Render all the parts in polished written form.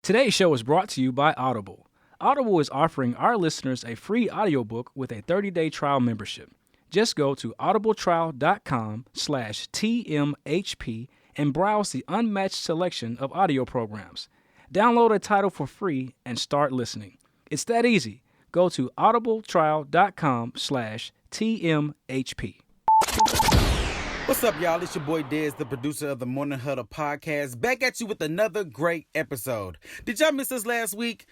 Today's show is brought to you by Audible. Audible is offering our listeners a free audiobook with a 30-day trial membership. Just go to audibletrial.com/TMHP and browse the unmatched selection of audio programs. Download a title for free and start listening. It's that easy. Go to audibletrial.com/TMHP. What's up, y'all? It's your boy Dez, the producer of the Morning Huddle podcast, back at you with another great episode. Did y'all miss us last week?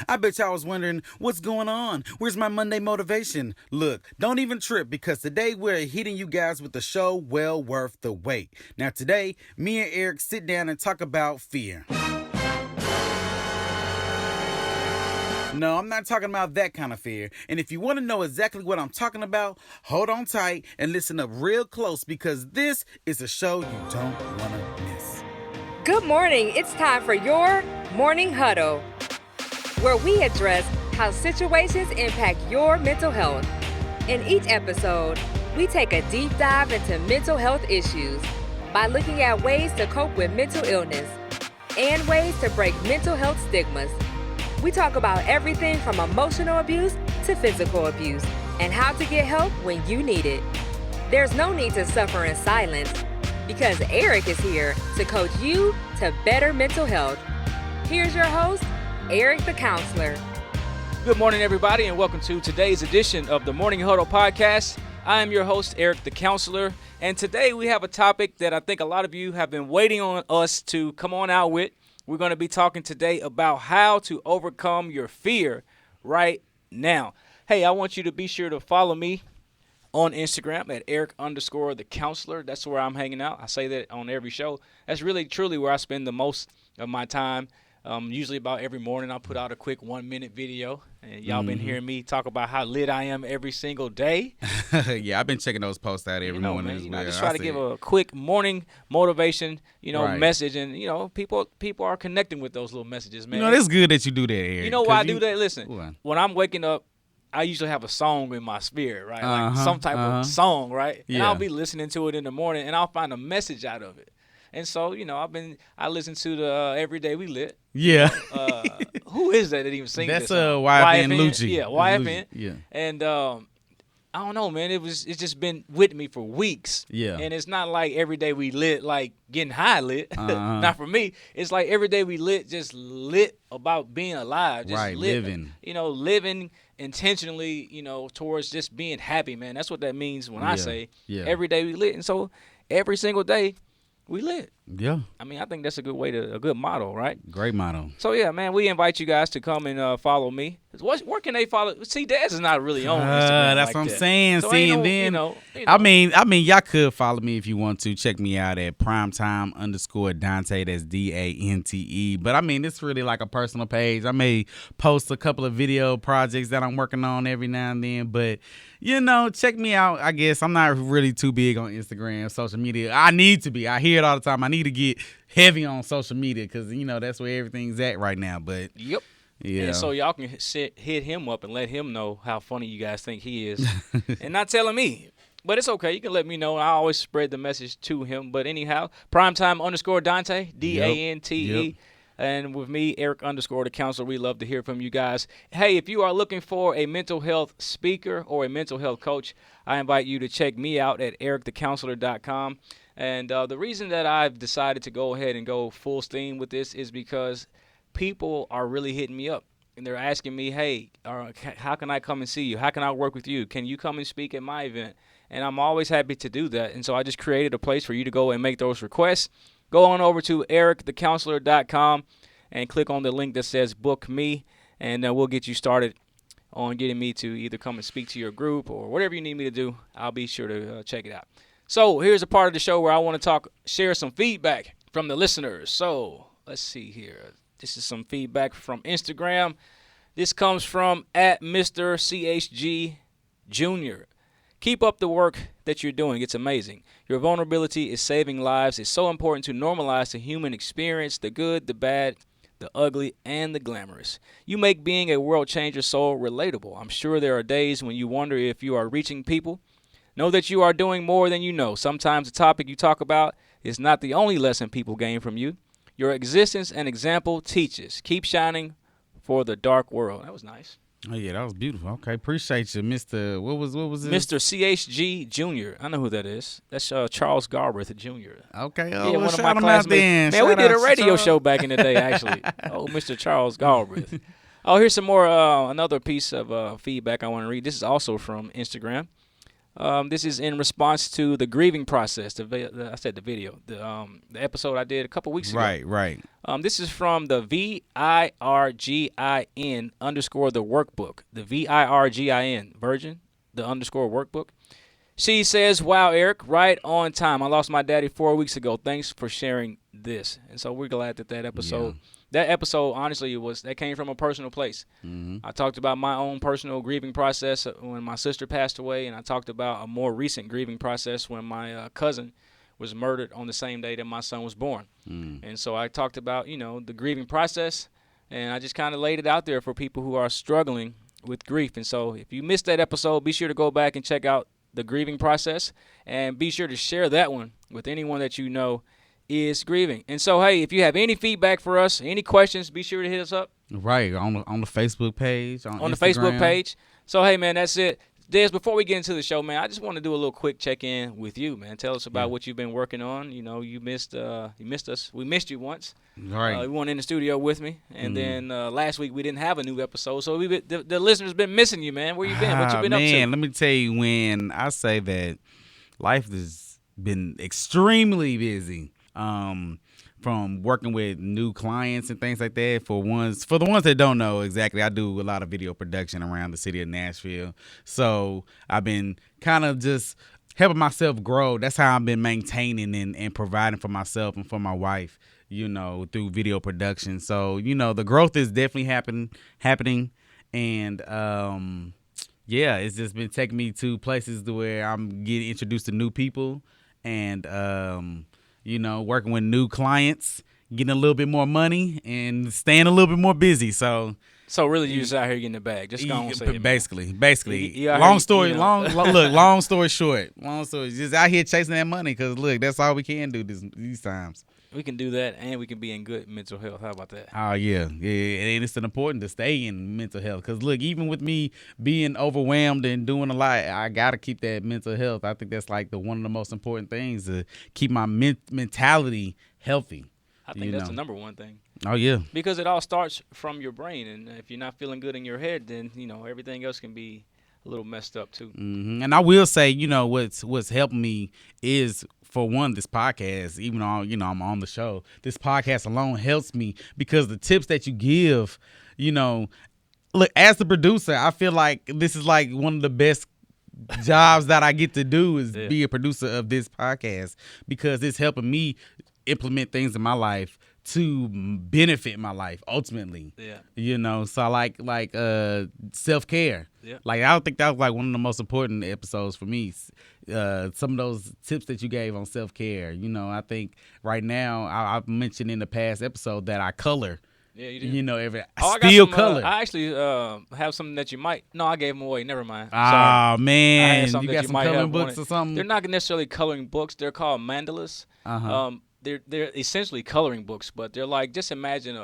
I bet y'all was wondering, what's going on? Where's my Monday motivation? Look, don't even trip, because today we're hitting you guys with a show well worth the wait. Now today, me and Eric sit down and talk about fear. No, I'm not talking about that kind of fear. And if you want to know exactly what I'm talking about, hold on tight and listen up real close, because this is a show you don't want to miss. Good morning. It's time for your Morning Huddle, where we address how situations impact your mental health. In each episode, we take a deep dive into mental health issues by looking at ways to cope with mental illness and ways to break mental health stigmas. We talk about everything from emotional abuse to physical abuse and how to get help when you need it. There's no need to suffer in silence, because Eric is here to coach you to better mental health. Here's your host, Eric the Counselor. Good morning, everybody, and welcome to today's edition of the Morning Huddle podcast. I am your host, Eric the Counselor, and today we have a topic that I think a lot of you have been waiting on us to come on out with. We're going to be talking today about how to overcome your fear right now. Hey, I want you to be sure to follow me on Instagram at Eric_the Counselor. That's where I'm hanging out. I say that on every show. That's really, truly where I spend the most of my time. Usually about every morning I'll put out a quick 1-minute video. And y'all been hearing me talk about how lit I am every single day. Yeah, I've been checking those posts out every morning man, as well. I just try to give a quick morning motivation, Right. message. And, people are connecting with those little messages, man. That's good that you do that, Eric. You know why I do that? Listen, What? when I'm waking up, I usually have a song in my spirit, right? Like Uh-huh, some type of song, right? And Yeah. I'll be listening to it in the morning, and I'll find a message out of it. And so, I listen to the Every Day We Lit. Yeah. Who is that even sings That's this song? YFN Lucci. Yeah, YFN. Yeah. And I don't know, man. It's just been with me for weeks. Yeah. And it's not like Every Day We Lit, like getting high lit. Uh-huh. Not for me. It's like Every Day We Lit, just lit about being alive. Just Right, lit, living. Living intentionally, towards just being happy, man. That's what that means when I say Every Day We Lit. And so every single day we lit. Yeah. I mean, I think that's a good motto, right? Great motto. So, yeah, man, we invite you guys to come and follow me. Where can they follow? See, Daz is not really on Instagram That's like what I'm that. saying. So See, ain't and no, then, you know. I mean, y'all could follow me if you want to. Check me out at primetime_Dante. That's DANTE. But I mean, it's really like a personal page. I may post a couple of video projects that I'm working on every now and then. But, check me out. I guess I'm not really too big on Instagram, social media. I need to be. I hear it all the time. I need to get heavy on social media because, that's where everything's at right now. But Yep. yeah. And so y'all can hit him up and let him know how funny you guys think he is. And not telling me. But it's okay. You can let me know. I always spread the message to him. But anyhow, primetime_Dante, DANTE. Yep. And with me, Eric_the Counselor. We love to hear from you guys. Hey, if you are looking for a mental health speaker or a mental health coach, I invite you to check me out at ericthecounselor.com. And the reason that I've decided to go ahead and go full steam with this is because people are really hitting me up. And they're asking me, hey, how can I come and see you? How can I work with you? Can you come and speak at my event? And I'm always happy to do that. And so I just created a place for you to go and make those requests. Go on over to ericthecounselor.com and click on the link that says book me. And we'll get you started on getting me to either come and speak to your group or whatever you need me to do. I'll be sure to check it out. So here's a part of the show where I want to share some feedback from the listeners. So let's see here. This is some feedback from Instagram. This comes from at Mr. CHG Jr. Keep up the work that you're doing. It's amazing. Your vulnerability is saving lives. It's so important to normalize the human experience, the good, the bad, the ugly, and the glamorous. You make being a world changer so relatable. I'm sure there are days when you wonder if you are reaching people. Know that you are doing more than you know. Sometimes the topic you talk about is not the only lesson people gain from you. Your existence and example teaches. Keep shining for the dark world. That was nice. Oh yeah, that was beautiful. Okay, appreciate you, Mr. What was it? Mr. CHG Jr. I know who that is. That's Charles Garbreth Jr. Okay, Yeah, well, one of shout my him out classmates. then. Man, we Shout did a out to radio Charles. show back in the day, actually. Oh, Mr. Charles Galbraith. Oh, here's some more, another piece of feedback I want to read. This is also from Instagram. This is in response to the grieving process. I said the video, the episode I did a couple weeks ago. Right. This is from the VIRGIN underscore the workbook. The VIRGIN, Virgin, the underscore workbook. She says, wow, Eric, right on time. I lost my daddy 4 weeks ago. Thanks for sharing this. And so we're glad that episode, honestly, that came from a personal place. Mm-hmm. I talked about my own personal grieving process when my sister passed away, and I talked about a more recent grieving process when my cousin was murdered on the same day that my son was born. And so I talked about, the grieving process, and I just kind of laid it out there for people who are struggling with grief. And so if you missed that episode, be sure to go back and check out the grieving process, and be sure to share that one with anyone that you know is grieving. And so, hey, if you have any feedback for us, any questions, be sure to hit us up. Right, on the Facebook page, on the Instagram. Facebook page. So, hey, man, that's it. Des, before we get into the show, man, I just want to do a little quick check-in with you, man. Tell us about what you've been working on. You missed us. We missed you once. Right. You weren't in the studio with me. And then last week we didn't have a new episode. So the listeners been missing you, man. Where you been? What you been up to? Man, let me tell you, when I say that life has been extremely busy, from working with new clients and things like that. For the ones that don't know exactly, I do a lot of video production around the city of Nashville. So I've been kind of just helping myself grow. That's how I've been maintaining and providing for myself and for my wife, through video production. So, the growth is definitely happening. And, it's just been taking me to places to where I'm getting introduced to new people and, working with new clients, getting a little bit more money, and staying a little bit more busy. So really, you just out here getting the bag. Just go and say it, man. Basically. You out Long here, story, long story short. Long story, just out here chasing that money because, look, that's all we can do these times. We can do that, and we can be in good mental health. How about that? Oh, yeah. And it's important to stay in mental health because, look, even with me being overwhelmed and doing a lot, I got to keep that mental health. I think that's like one of the most important things, to keep my mentality healthy. I think that's the number one thing. Oh, yeah. Because it all starts from your brain, and if you're not feeling good in your head, then, everything else can be a little messed up, too. Mm-hmm. And I will say, what's helping me is, for one, this podcast, even though, I'm on the show, this podcast alone helps me because the tips that you give, look, as the producer, I feel like this is like one of the best jobs that I get to do is be a producer of this podcast because it's helping me implement things in my life to benefit my life ultimately. So like self-care. Like I think that was like one of the most important episodes for me. Some of those tips that you gave on self-care. I think right now I've mentioned in the past episode that I color. Yeah, you do. Color. I actually have something that you might. No, I gave them away. Never mind. Oh man, you got some coloring books or something? They're not necessarily coloring books. They're called mandalas. They're essentially coloring books, but they're like, just imagine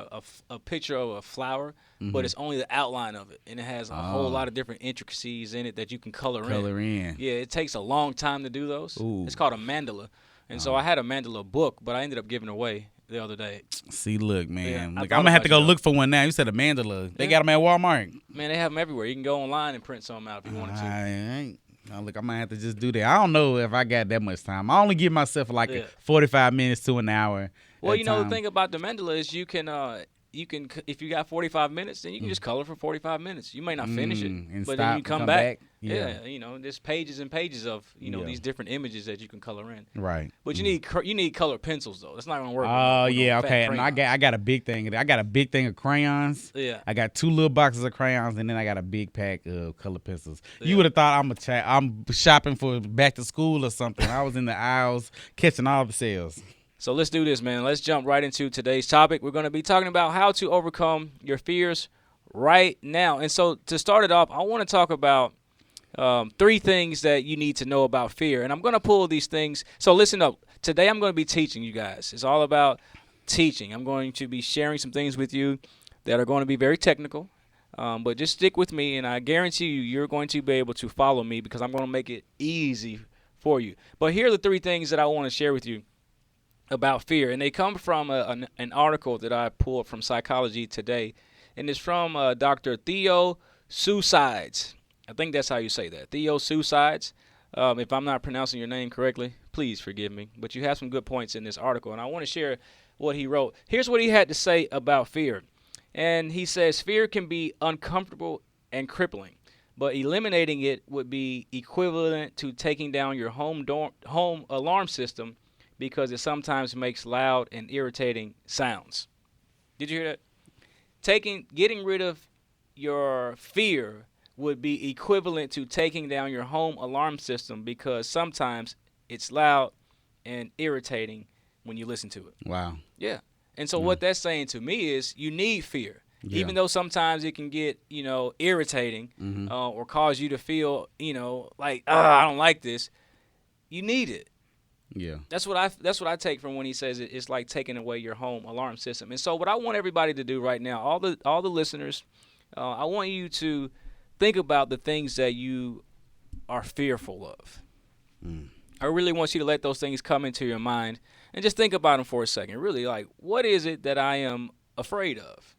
a picture of a flower, but it's only the outline of it, and it has a whole lot of different intricacies in it that you can color in. Yeah, it takes a long time to do those. Ooh. It's called a mandala, and so I had a mandala book, but I ended up giving it away the other day. See, look, man. Yeah, I'm gonna have to go look for one now. You said a mandala. They got them at Walmart. Man, they have them everywhere. You can go online and print some out if you wanted to. Look, I might have to just do that. I don't know if I got that much time. I only give myself like 45 minutes to an hour. Well, the thing about the mandala is you can if you got 45 minutes, then you can just color for 45 minutes. You may not finish it, but then you come back. Yeah, there's pages and pages of these different images that you can color in. Right. But you need colored pencils though. That's not gonna work. Oh yeah, okay. And I got a big thing. I got a big thing of crayons. Yeah. I got 2 little boxes of crayons, and then I got a big pack of colored pencils. You would have thought I'm shopping for back to school or something. I was in the aisles catching all the sales. So let's do this, man. Let's jump right into today's topic. We're going to be talking about how to overcome your fears right now. And so to start it off, I want to talk about 3 things that you need to know about fear. And I'm going to pull these things. So listen up. Today I'm going to be teaching you guys. It's all about teaching. I'm going to be sharing some things with you that are going to be very technical. But just stick with me, and I guarantee you're going to be able to follow me because I'm going to make it easy for you. But here are the 3 things that I want to share with you about fear, and they come from an article that I pulled from Psychology Today, and it's from Dr. Theo Suicides. I think that's how you say that, Theo Suicides. If I'm not pronouncing your name correctly, please forgive me. But you have some good points in this article, and I want to share what he wrote. Here's what he had to say about fear. And he says, fear can be uncomfortable and crippling, but eliminating it would be equivalent to taking down your home alarm system because it sometimes makes loud and irritating sounds. Did you hear that? Getting rid of your fear would be equivalent to taking down your home alarm system because sometimes it's loud and irritating when you listen to it. Wow. Yeah. And so what that's saying to me is you need fear. Yeah. Even though sometimes it can get, irritating or cause you to feel, like, I don't like this, you need it. Yeah. That's what I take from when he says it's like taking away your home alarm system. And so what I want everybody to do right now, all the listeners, I want you to think about the things that you are fearful of. I really want you to let those things come into your mind and just think about them for a second. Really, like, what is it that I am afraid of?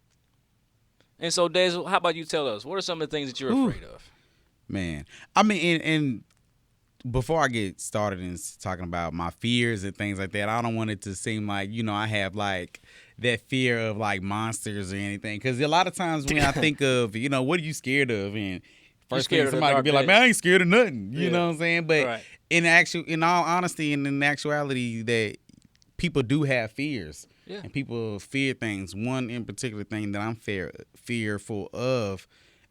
And so, Des, how about you tell us, what are some of the things that you're afraid of? Man, I mean, and before I get started in talking about my fears and things like that, I don't want it to seem like, I have like that fear of like monsters or anything. Because a lot of times when I think of, what are you scared of? And first thing somebody could be like, man, I ain't scared of nothing. You know what I'm saying? But right. in all honesty and in actuality, that people do have fears. Yeah. And people fear things. One in particular thing that I'm fearful of,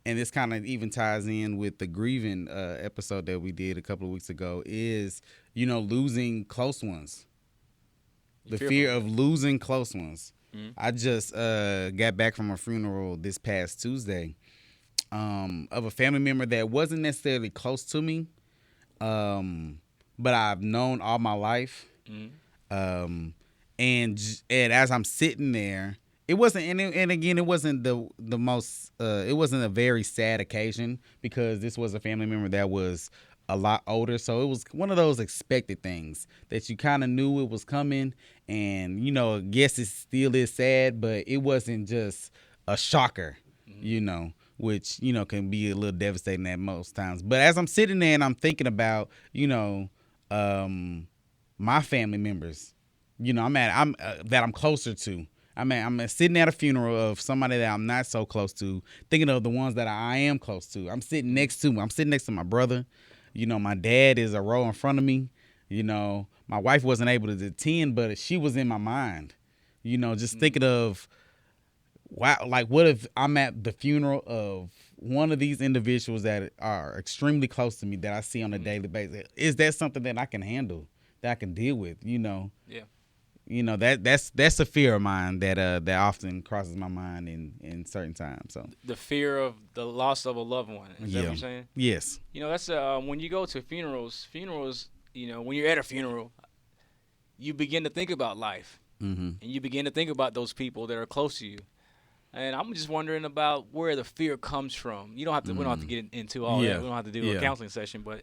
and this kind of even ties in with the grieving episode that we did a couple of weeks ago, is, losing close ones. The fear of losing close ones. Mm-hmm. I just got back from a funeral this past Tuesday of a family member that wasn't necessarily close to me, but I've known all my life. Mm-hmm. And as I'm sitting there, it wasn't, and again, it wasn't the most, it wasn't a very sad occasion because this was a family member that was a lot older. So it was one of those expected things that you kind of knew it was coming. And, I guess it still is sad, but it wasn't just a shocker, which, can be a little devastating at most times. But as I'm sitting there and I'm thinking about, my family members, that I'm closer to. I'm sitting at a funeral of somebody that I'm not so close to, thinking of the ones that I am close to. I'm sitting next to my brother. My dad is a row in front of me. My wife wasn't able to attend, but she was in my mind. Just thinking of, wow, like what if I'm at the funeral of one of these individuals that are extremely close to me that I see on a daily basis? Is that something that I can handle, that I can deal with? Yeah. That's a fear of mine that often crosses my mind in certain times. So the fear of the loss of a loved one. Is that what you're saying? Yes. That's when you go to funerals. When you're at a funeral, you begin to think about life, and you begin to think about those people that are close to you. And I'm just wondering about where the fear comes from. We don't have to get into all that. We don't have to do a counseling session, but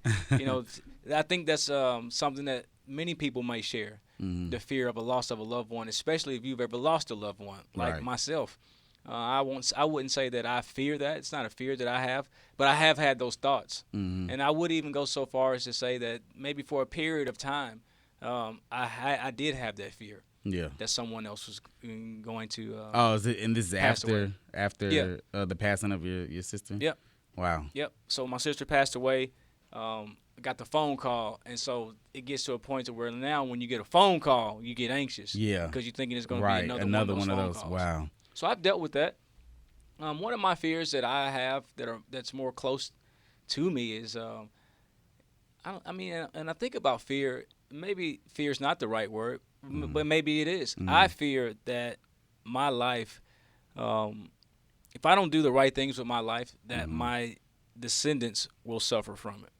I think that's something that many people may share. The fear of a loss of a loved one, especially if you've ever lost a loved one, like myself. I wouldn't say that I fear that. It's not a fear that I have, but I have had those thoughts. And I would even go so far as to say that maybe for a period of time, I did have that fear. Yeah, that someone else was going to. Is it? And this is after the passing of your sister. Yep. Wow. Yep. So my sister passed away. Got the phone call, and so it gets to a point to where now when you get a phone call, you get anxious. Yeah. Because you're thinking it's going to be another one of those. Calls. Wow. So I've dealt with that. One of my fears that I have that's more close to me is, and I think about fear. Maybe fear is not the right word, but maybe it is. I fear that my life, if I don't do the right things with my life, that my descendants will suffer from it.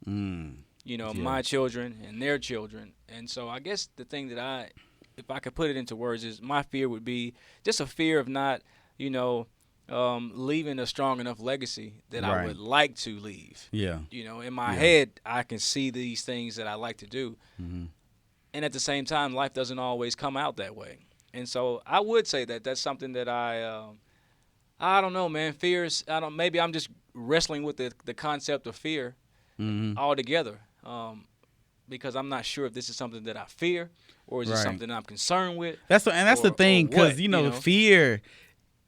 My children and their children. And so I guess the thing that if I could put it into words, is my fear would be just a fear of not, you know, leaving a strong enough legacy that I Right. would like to leave. Yeah. You know, in my Yeah. head, I can see these things that I like to do. Mhm. And at the same time, life doesn't always come out that way. And so I would say that that's something that I don't know, man. Fears, maybe I'm just wrestling with the concept of fear Mhm. altogether, because I'm not sure if this is something that I fear or is it Right. something I'm concerned with. That's the Or thing, what, because you know? fear,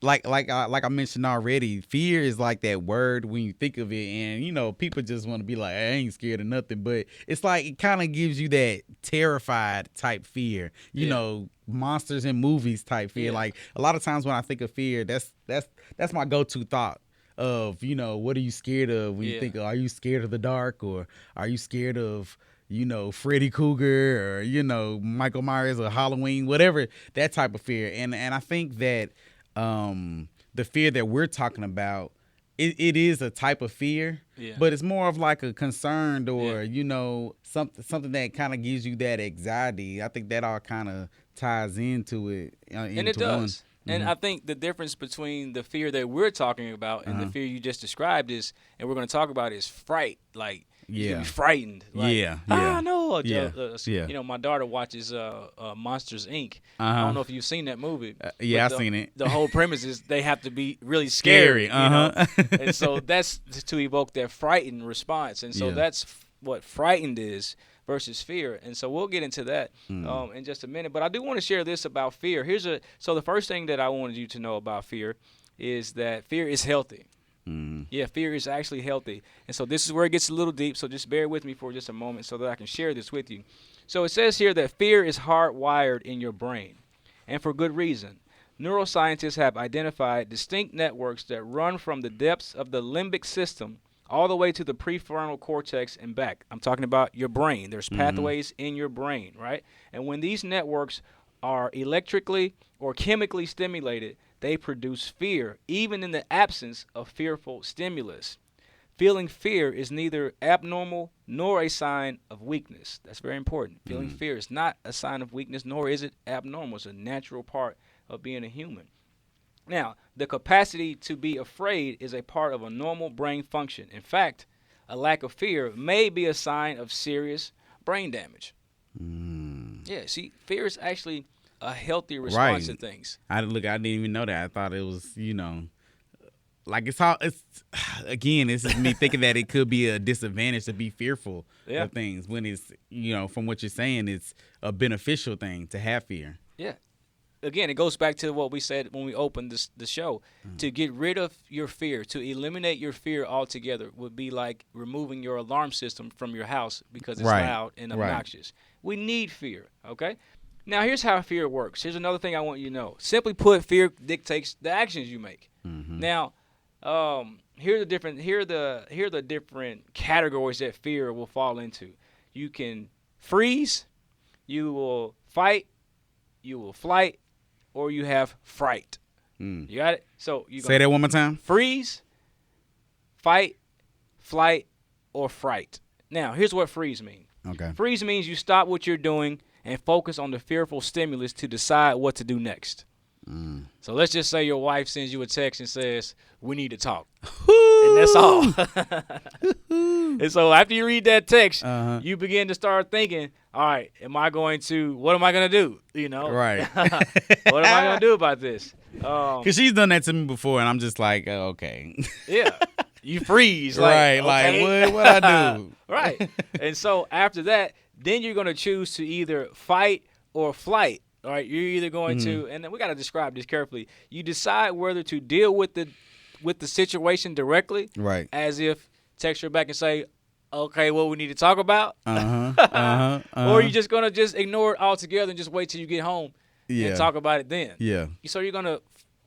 like I mentioned already, fear is like that word when you think of it, and people just want to be like, I ain't scared of nothing, but it's like it kind of gives you that terrified type fear, monsters in movies type fear. Yeah. Like a lot of times when I think of fear, that's my go-to thought of what are you scared of when you Yeah. think, are you scared of the dark, or are you scared of Freddy Krueger, or Michael Myers or Halloween, whatever, that type of fear. And I think that the fear that we're talking about, it is a type of fear, Yeah. but it's more of like a concerned or Yeah. something that kind of gives you that anxiety. I think that all kind of ties into it. And it does. And I think the difference between the fear that we're talking about and the fear you just described is, and we're going to talk about, is fright. Like, you can be frightened. Like, Yeah. no. Yeah. My daughter watches Monsters, Inc. I Uh-huh. don't know if you've seen that movie. Yeah, but I've seen it. The whole premise is they have to be really scary. Uh-huh. And so that's to evoke that frightened response. And so Yeah. that's what frightened is versus fear. And so we'll get into that in just a minute. But I do want to share this about fear. So the first thing that I wanted you to know about fear is that fear is healthy. Yeah, fear is actually healthy. And so this is where it gets a little deep, so just bear with me for just a moment so that I can share this with you. So it says here that fear is hardwired in your brain, and for good reason. Neuroscientists have identified distinct networks that run from the depths of the limbic system all the way to the prefrontal cortex and back. I'm talking about your brain. There's pathways in your brain, right? And when these networks are electrically or chemically stimulated, they produce fear, even in the absence of fearful stimulus. Feeling fear is neither abnormal nor a sign of weakness. That's very important. Feeling fear is not a sign of weakness, nor is it abnormal. It's a natural part of being a human. Now, the capacity to be afraid is a part of a normal brain function. In fact, a lack of fear may be a sign of serious brain damage. Yeah, see, fear is actually a healthy response to things. I didn't even know that. I thought it was, like it's again, this is me thinking that it could be a disadvantage to be fearful of things when it's, from what you're saying, it's a beneficial thing to have fear. Yeah. Again, it goes back to what we said when we opened the show. To get rid of your fear, to eliminate your fear altogether, would be like removing your alarm system from your house because it's loud and obnoxious. We need fear, okay? Now, here's how fear works. Here's another thing I want you to know. Simply put, fear dictates the actions you make. Now, here are the different categories that fear will fall into. You can freeze, you will fight, you will flight, or you have fright. You got it? So you Say that one more time. Freeze, fight, flight, or fright. Now, here's what freeze means. Okay. Freeze means you stop what you're doing and focus on the fearful stimulus to decide what to do next. So let's just say your wife sends you a text and says, we need to talk. And that's all. And so after you read that text, you begin to start thinking, all right, what am I going to do? Right. What am I going to do about this? Because she's done that to me before, and I'm just like, okay. Yeah. You freeze. Right. Okay. Like, what I do? Right. And so after that, then you're going to choose to either fight or flight. All right, you're either going to, and then we got to describe this carefully. You decide whether to deal with the situation directly, Right. as if text her back and say, okay, what we need to talk about, or you're just gonna just ignore it altogether and just wait till you get home and talk about it then. Yeah. So you're gonna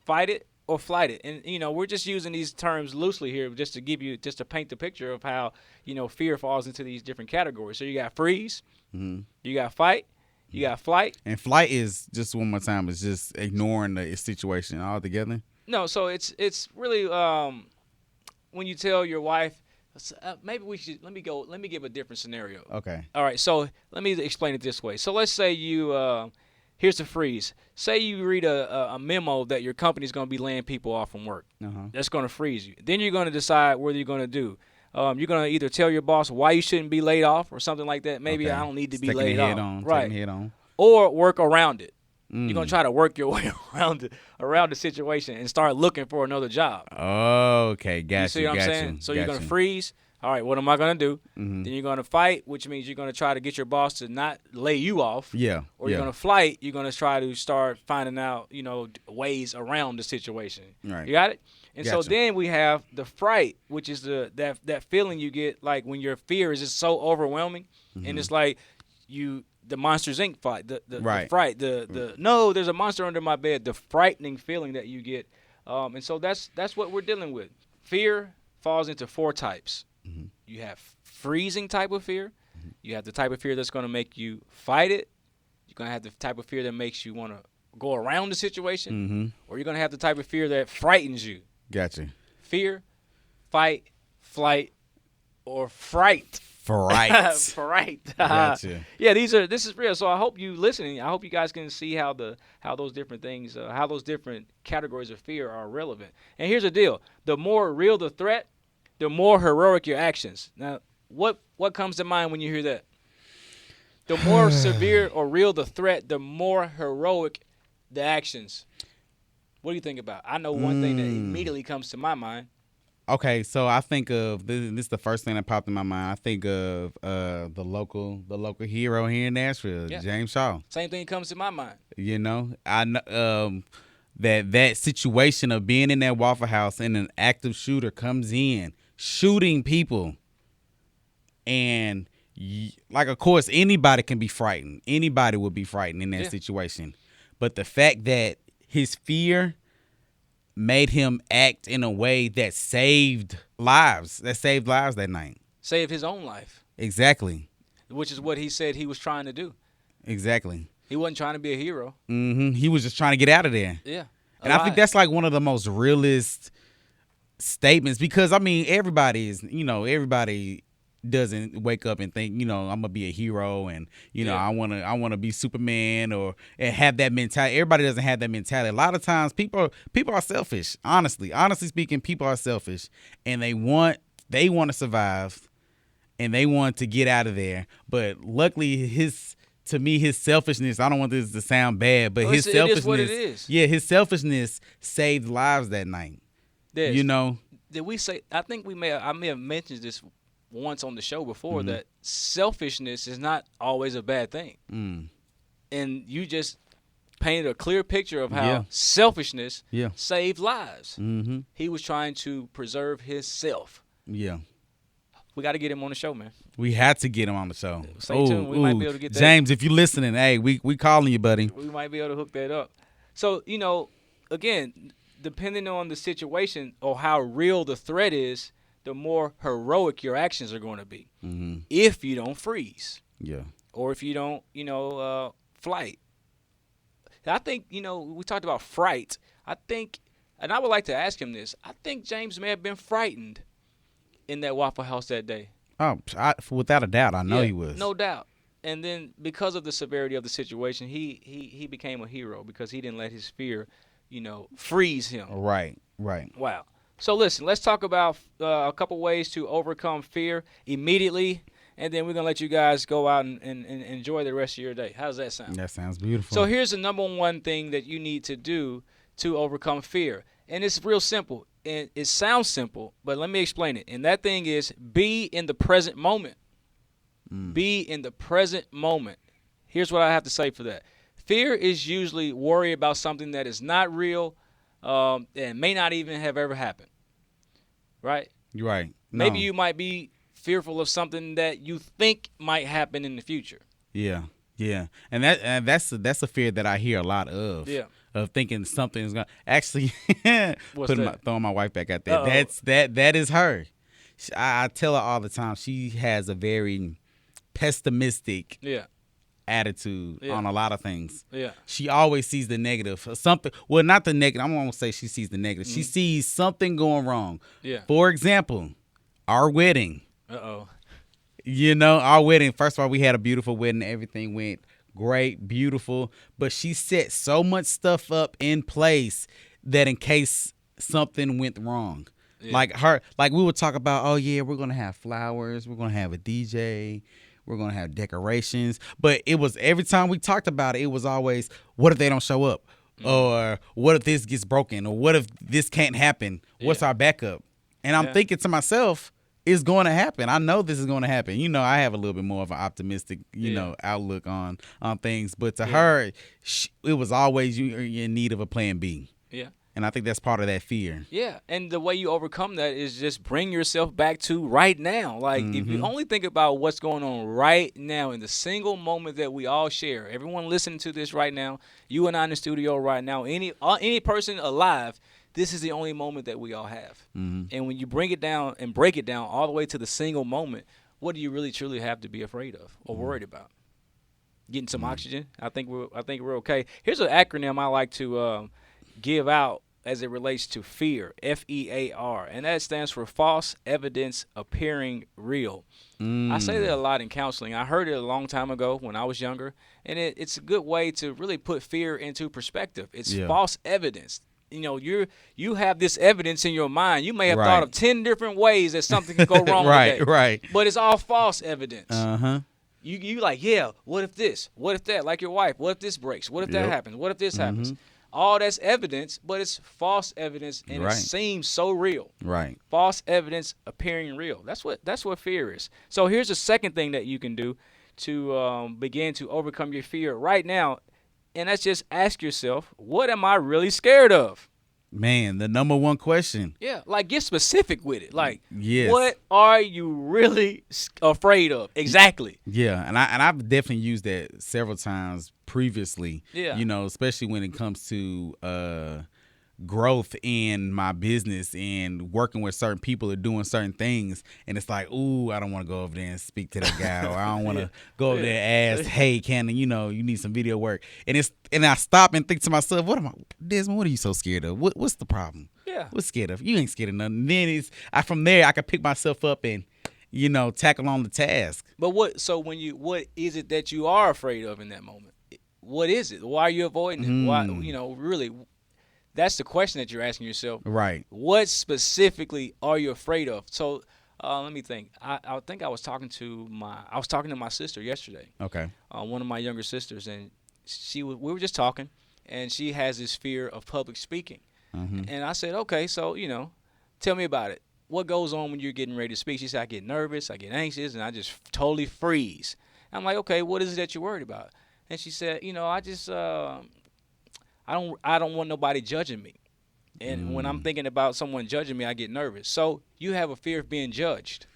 fight it or flight it, and we're just using these terms loosely here just to paint the picture of how fear falls into these different categories. So you got freeze, you got fight. You got flight. And flight is, just one more time, it's just ignoring the situation altogether. No, so it's really when you tell your wife, maybe let me give a different scenario. Okay. All right, so let me explain it this way. So let's say you Here's the freeze. Say you read a memo that your company's going to be laying people off from work. That's going to freeze you. Then you're going to decide what you're going to do. You're going to either tell your boss why you shouldn't be laid off or something like that. Maybe I don't need to be laid off. Right. Head on. Or work around it. You're going to try to work your way around the situation and start looking for another job. Okay, gotcha. You see what I'm saying? So you're going to freeze. All right, what am I going to do? Then you're going to fight, which means you're going to try to get your boss to not lay you off. Yeah. Or you're going to flight. You're going to try to start finding out, ways around the situation. Right. You got it? And Gotcha. so then we have the fright, which is that feeling you get like when your fear is just so overwhelming, and it's like the Monsters Inc. fight, the fright, no, there's a monster under my bed, the frightening feeling that you get, and so that's what we're dealing with. Fear falls into 4 types. You have freezing type of fear. You have the type of fear that's going to make you fight it. You're going to have the type of fear that makes you want to go around the situation, or you're going to have the type of fear that frightens you. Gotcha. Fear, fight, flight, or fright. Fright. Fright. Gotcha. Yeah, this is real. So I hope you listening. I hope you guys can see how those different things, how those different categories of fear are relevant. And here's the deal: the more real the threat, the more heroic your actions. Now, what comes to mind when you hear that? The more severe or real the threat, the more heroic the actions. What do you think about? I know one thing that immediately comes to my mind. Okay, so I think of this is the first thing that popped in my mind. I think of the local hero here in Nashville, James Shaw. Same thing comes to my mind. I know that situation of being in that Waffle House and an active shooter comes in shooting people, and of course anybody can be frightened. Anybody would be frightened in that situation, but the fact that his fear made him act in a way that saved lives that night. Save his own life. Exactly. Which is what he said he was trying to do. Exactly. He wasn't trying to be a hero. He was just trying to get out of there. Yeah. And I think that's like one of the most realist statements, because, I mean, everybody doesn't wake up and think, I'm gonna be a hero and I wanna be Superman or have that mentality. Everybody doesn't have that mentality. A lot of times people are selfish. Honestly speaking, people are selfish, and they want to survive and they want to get out of there. But luckily his selfishness, I don't want this to sound bad, but his selfishness, it is what it is. Yeah, his selfishness saved lives that night. Did we say? I think I may have mentioned this once on the show before, that selfishness is not always a bad thing. And you just painted a clear picture of how selfishness saved lives. He was trying to preserve his self. Yeah. We got to get him on the show, man. We had to get him on the show. Stay tuned. We might be able to get that. James, if you're listening, hey, we calling you, buddy. We might be able to hook that up. So, again, depending on the situation or how real the threat is, the more heroic your actions are going to be. If you don't freeze. Yeah. Or if you don't, flight. I think, we talked about fright. I think, and I would like to ask him this, I think James may have been frightened in that Waffle House that day. Oh, without a doubt, I know he was. No doubt. And then because of the severity of the situation, he became a hero because he didn't let his fear, freeze him. Right. Wow. So listen, let's talk about a couple ways to overcome fear immediately, and then we're going to let you guys go out and enjoy the rest of your day. How does that sound? That sounds beautiful. So here's the number one thing that you need to do to overcome fear. And it's real simple. And it sounds simple, but let me explain it. And that thing is be in the present moment. Be in the present moment. Here's what I have to say for that. Fear is usually worry about something that is not real and may not even have ever happened. Right? You're right. No. Maybe you might be fearful of something that you think might happen in the future. Yeah. And that's a fear that I hear a lot of. Yeah. Of thinking something's gonna actually throwing my wife back out there. Uh-oh. That is her. I tell her all the time she has a very pessimistic attitude on a lot of things. Yeah. She always sees the negative. Something, well, not the negative. I'm gonna say she sees the negative. She sees something going wrong. Yeah. For example, our wedding. Uh-oh. Our wedding. First of all, we had a beautiful wedding. Everything went great, beautiful, but she set so much stuff up in place that in case something went wrong. Yeah. Like we would talk about, oh yeah, we're gonna have flowers, we're gonna have a DJ, we're gonna have decorations. But it was every time we talked about it, it was always, what if they don't show up? Or what if this gets broken? Or what if this can't happen? What's our backup? And I'm thinking to myself, it's going to happen. I know this is going to happen. You know, I have a little bit more of an optimistic, you know, outlook on things. But to her, it was always you're in need of a plan B. Yeah. And I think that's part of that fear. Yeah, and the way you overcome that is just bring yourself back to right now. Like, if you only think about what's going on right now in the single moment that we all share, everyone listening to this right now, you and I in the studio right now, any person alive, this is the only moment that we all have. And when you bring it down and break it down all the way to the single moment, what do you really truly have to be afraid of or worried about? Getting some oxygen? I think we're okay. Here's an acronym I like to give out as it relates to fear, FEAR, and that stands for false evidence appearing real. I say that a lot in counseling. I heard it a long time ago when I was younger, and it's a good way to really put fear into perspective. It's false evidence. You know, you have this evidence in your mind. You may have thought of 10 different ways that something could go wrong today. Right. But it's all false evidence. You like, yeah, what if this? What if that? Like your wife, what if this breaks? What if that happens? What if this happens? All that's evidence, but it's false evidence, and it seems so real. Right. False evidence appearing real. That's what fear is. So here's the second thing that you can do to begin to overcome your fear right now, and that's just ask yourself, what am I really scared of? Man, the number one question. Yeah, like get specific with it. Like, what are you really afraid of? Exactly. Yeah, and I've definitely used that several times previously. Yeah. You know, especially when it comes to growth in my business and working with certain people or doing certain things, and it's like, ooh, I don't want to go over there and speak to that guy, or I don't want to go over there and ask, hey, Cannon, you know, you need some video work, and I stop and think to myself, Desmond, what are you so scared of? What's the problem? Yeah, what's scared of? You ain't scared of nothing. Then from there I can pick myself up and, you know, tackle on the task. But what is it that you are afraid of in that moment? What is it? Why are you avoiding it? Why, you know, really? That's the question that you're asking yourself. Right. What specifically are you afraid of? So let me think. I think I was talking to my sister yesterday. Okay. One of my younger sisters, and we were just talking, and she has this fear of public speaking. And I said, okay, so, you know, tell me about it. What goes on when you're getting ready to speak? She said, I get nervous, I get anxious, and I just totally freeze. I'm like, okay, what is it that you're worried about? And she said, you know, I just I don't want nobody judging me. And when I'm thinking about someone judging me, I get nervous. So you have a fear of being judged.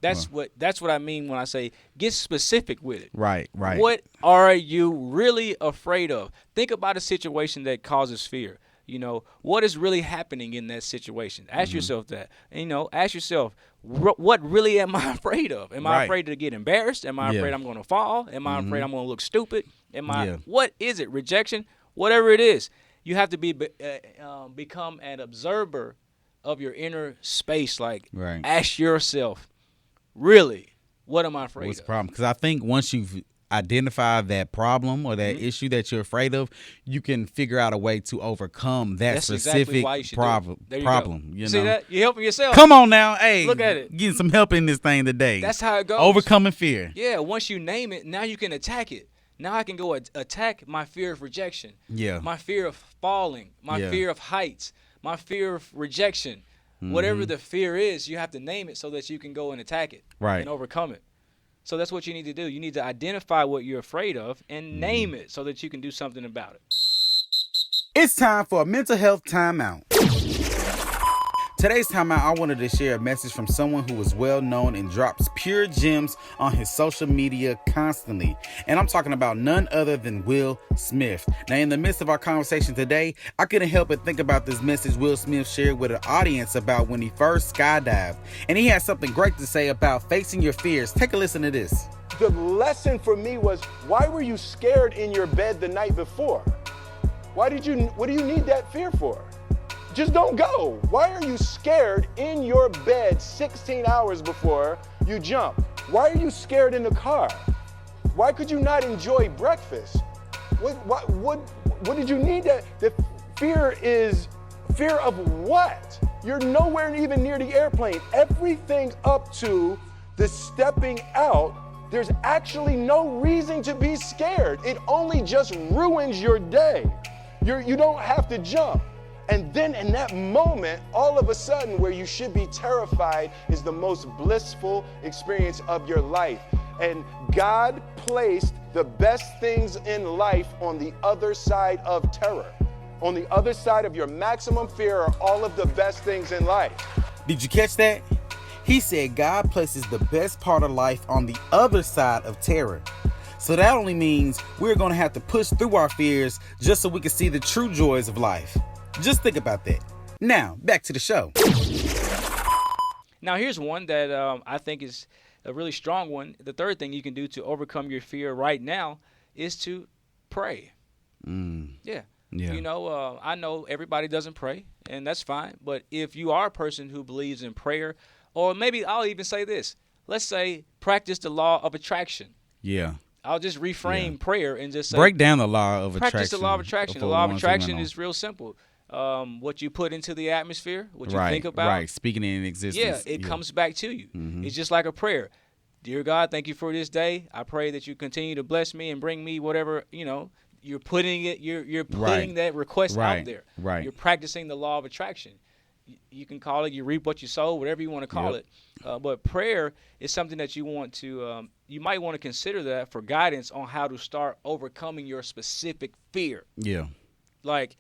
That's what I mean when I say get specific with it. Right. What are you really afraid of? Think about a situation that causes fear. You know, what is really happening in that situation? Ask yourself that. And, you know, ask yourself, what really am I afraid of? Am I afraid to get embarrassed? Am I afraid I'm going to fall? Am I afraid I'm going to look stupid? What is it? Rejection? Whatever it is, you have to become an observer of your inner space. Like, ask yourself, really, what am I afraid of? What's the problem? Because I think once you've identified that problem or that issue that you're afraid of, you can figure out a way to overcome that specific problem. You see that? You're helping yourself. Come on now. Hey, look at it. Getting some help in this thing today. That's how it goes. Overcoming fear. Yeah, once you name it, now you can attack it. Now I can go attack my fear of rejection, my fear of falling, my fear of heights, my fear of rejection. Whatever the fear is, you have to name it so that you can go and attack it and overcome it. So that's what you need to do. You need to identify what you're afraid of and name it so that you can do something about it. It's time for a mental health timeout. Today's timeout, I wanted to share a message from someone who is well known and drops pure gems on his social media constantly. And I'm talking about none other than Will Smith. Now, in the midst of our conversation today, I couldn't help but think about this message Will Smith shared with an audience about when he first skydived. And he had something great to say about facing your fears. Take a listen to this. The lesson for me was, why were you scared in your bed the night before? What do you need that fear for? Just don't go. Why are you scared in your bed 16 hours before you jump? Why are you scared in the car? Why could you not enjoy breakfast? What did you need that? The fear is fear of what? You're nowhere even near the airplane. Everything up to the stepping out, there's actually no reason to be scared. It only just ruins your day. You don't have to jump. And then in that moment, all of a sudden, where you should be terrified is the most blissful experience of your life. And God placed the best things in life on the other side of terror. On the other side of your maximum fear are all of the best things in life. Did you catch that? He said God places the best part of life on the other side of terror. So that only means we're going to have to push through our fears just so we can see the true joys of life. Just think about that. Now, back to the show. Now, here's one that I think is a really strong one. The third thing you can do to overcome your fear right now is to pray. Yeah. You know, I know everybody doesn't pray, and that's fine. But if you are a person who believes in prayer, or maybe I'll even say this. Let's say practice the law of attraction. Yeah. I'll just reframe prayer and just say. Break down the law of attraction. Practice the law of attraction. The law of attraction is real simple. What you put into the atmosphere, what you think about. Right, speaking in existence. Yeah, it comes back to you. It's just like a prayer. Dear God, thank you for this day. I pray that you continue to bless me and bring me whatever, you know, you're putting it, you're putting that request out there. Right. You're practicing the law of attraction. You can call it, you reap what you sow, whatever you want to call it. But prayer is something that you want to, you might want to consider that for guidance on how to start overcoming your specific fear. Yeah. Like,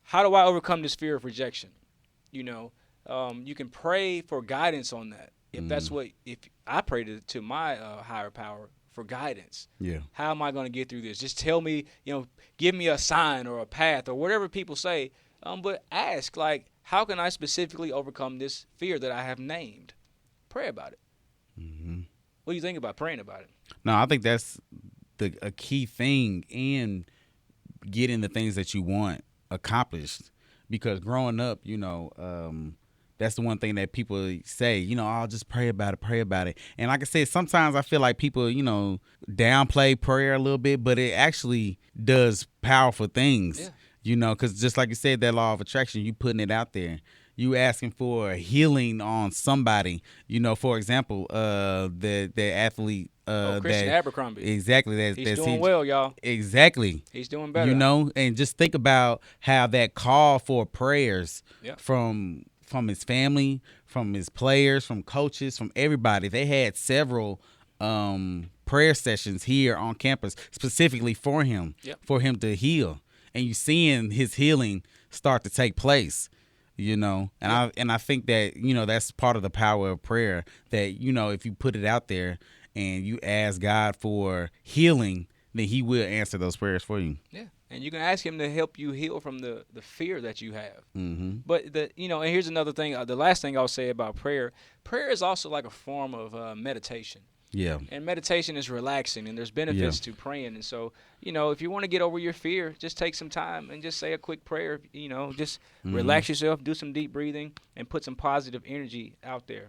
how do I overcome this fear of rejection? You know, you can pray for guidance on that. If that's what, if I pray to my higher power for guidance. Yeah. How am I going to get through this? Just tell me, you know, give me a sign or a path or whatever people say. But ask, like, how can I specifically overcome this fear that I have named? Pray about it. What do you think about praying about it? No, I think that's a key thing in getting the things that you want accomplished. Because growing up, you know, that's the one thing that people say, you know, I'll just pray about it. And like I said, sometimes I feel like people, you know, downplay prayer a little bit, but it actually does powerful things. Yeah. You know, because just like you said, that law of attraction, you putting it out there. You asking for a healing on somebody. You know, for example, the athlete. Christian Abercrombie. Exactly. He's doing well, y'all. Exactly. He's doing better. You know, and just think about how that call for prayers from his family, from his players, from coaches, from everybody. They had several prayer sessions here on campus specifically for him, for him to heal. And you seeing his healing start to take place, you know. And I think that, you know, that's part of the power of prayer, that, you know, if you put it out there and you ask God for healing, then he will answer those prayers for you. Yeah. And you can ask him to help you heal from the fear that you have. But, you know, and here's another thing. The last thing I'll say about prayer. Prayer is also like a form of meditation. Yeah. And meditation is relaxing, and there's benefits to praying. And so, you know, if you want to get over your fear, just take some time and just say a quick prayer. You know, just relax yourself, do some deep breathing, and put some positive energy out there.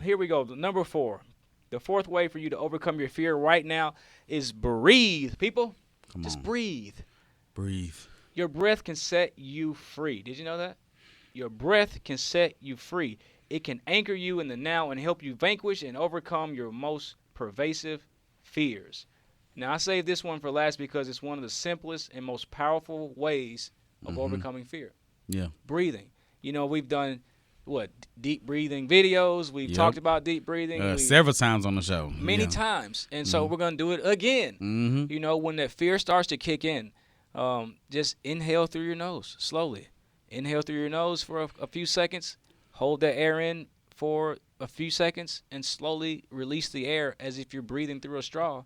Here we go. Number 4. The fourth way for you to overcome your fear right now is breathe, people. Just breathe. Breathe. Your breath can set you free. Did you know that? Your breath can set you free. It can anchor you in the now and help you vanquish and overcome your most pervasive fears. Now, I saved this one for last because it's one of the simplest and most powerful ways of overcoming fear. Yeah. Breathing. You know, we've done, deep breathing videos. We've talked about deep breathing. Several times on the show. Many times. And so we're going to do it again. You know, when that fear starts to kick in, just inhale through your nose slowly. Inhale through your nose for a few seconds. Hold that air in for a few seconds and slowly release the air as if you're breathing through a straw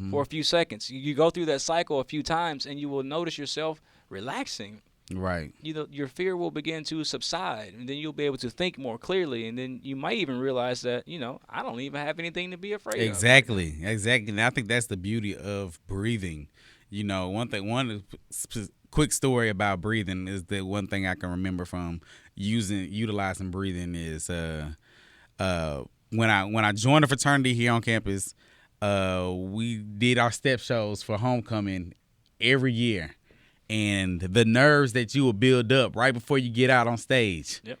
for a few seconds. You go through that cycle a few times and you will notice yourself relaxing. Right. You know, your fear will begin to subside, and then you'll be able to think more clearly, and then you might even realize that, you know, I don't even have anything to be afraid of. Exactly. And I think that's the beauty of breathing. You know, one quick story about breathing is that one thing I can remember from utilizing breathing is when I joined a fraternity here on campus, we did our step shows for homecoming every year, and the nerves that you will build up right before you get out on stage. Yep.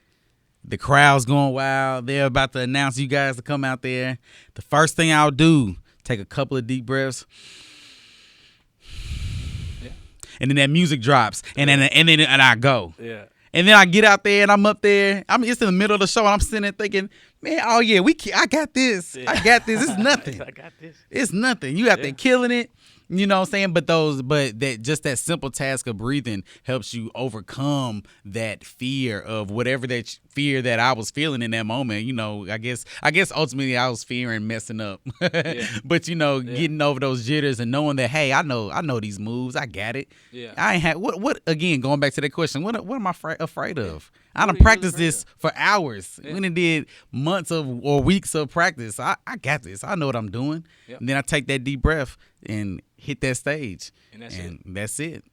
The crowd's going wild. They're about to announce you guys to come out there. The first thing I'll do, take a couple of deep breaths. Yeah. And then that music drops, and then I go. Yeah. And then I get out there and I'm up there. I'm just in the middle of the show and I'm sitting there thinking, man, oh yeah, I got this. Yeah. I got this. It's nothing. I got this. It's nothing. You out there killing it. You know what I'm saying? But that simple task of breathing helps you overcome that fear of whatever that fear that I was feeling in that moment. You know, I guess ultimately I was fearing messing up. But getting over those jitters and knowing that, hey, I know these moves. I got it. Yeah. I ain't had what again, going back to that question, what am I afraid of? I done are you practiced afraid this for hours. Yeah. We done did months or weeks of practice. I got this. I know what I'm doing. Yep. And then I take that deep breath and hit that stage. And that's it.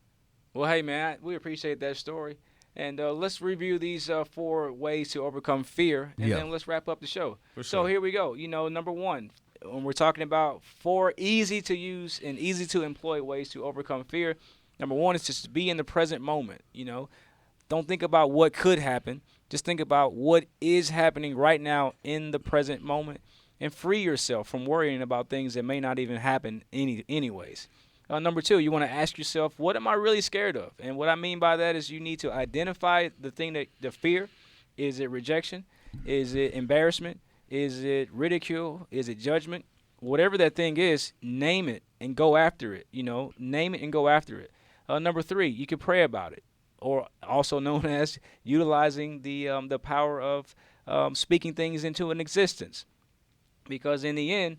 Well, hey, man, we appreciate that story. And let's review these 4 ways to overcome fear, and then let's wrap up the show. For So sure. here we go. Number 1, when we're talking about 4 easy to use and easy to employ ways to overcome fear, number 1 is just to be in the present moment. Don't think about what could happen. Just think about what is happening right now in the present moment, and free yourself from worrying about things that may not even happen anyways. Number 2, you want to ask yourself, what am I really scared of? And what I mean by that is you need to identify the fear. Is it rejection? Is it embarrassment? Is it ridicule? Is it judgment? Whatever that thing is, name it and go after it. Name it and go after it. Number 3, you can pray about it, or also known as utilizing the power of speaking things into an existence. Because in the end,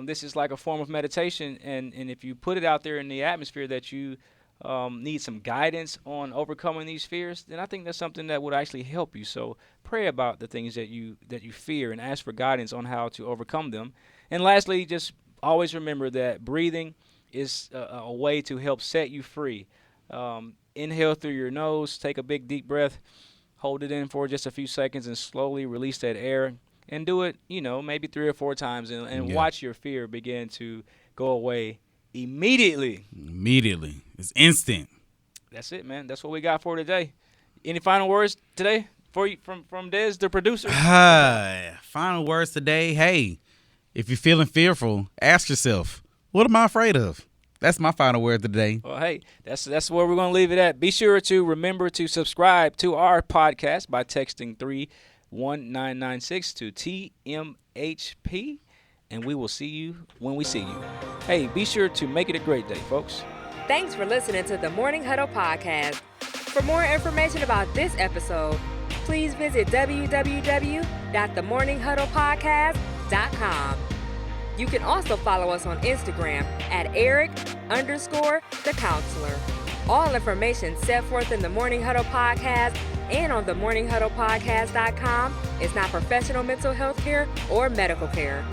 this is like a form of meditation, and if you put it out there in the atmosphere that you need some guidance on overcoming these fears, then I think that's something that would actually help you. So pray about the things that you fear and ask for guidance on how to overcome them. And lastly, just always remember that breathing is a way to help set you free. Inhale through your nose, take a big deep breath, hold it in for just a few seconds, and slowly release that air. And do it, maybe 3 or 4 times, and watch your fear begin to go away immediately. Immediately. It's instant. That's it, man. That's what we got for today. Any final words today for you from Dez, the producer? Final words today. Hey, if you're feeling fearful, ask yourself, what am I afraid of? That's my final word today. Well, hey, that's where we're going to leave it at. Be sure to remember to subscribe to our podcast by texting 31996 to TMHP, and we will see you when we see you. Hey, be sure to make it a great day, folks. Thanks for listening to the Morning Huddle Podcast. For more information about this episode, please visit www.themorninghuddlepodcast.com. You can also follow us on Instagram at Eric_the_counselor. All information set forth in the Morning Huddle Podcast and on themorninghuddlepodcast.com is not professional mental health care or medical care.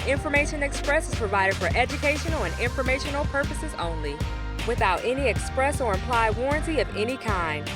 Information expressed is provided for educational and informational purposes only, without any express or implied warranty of any kind.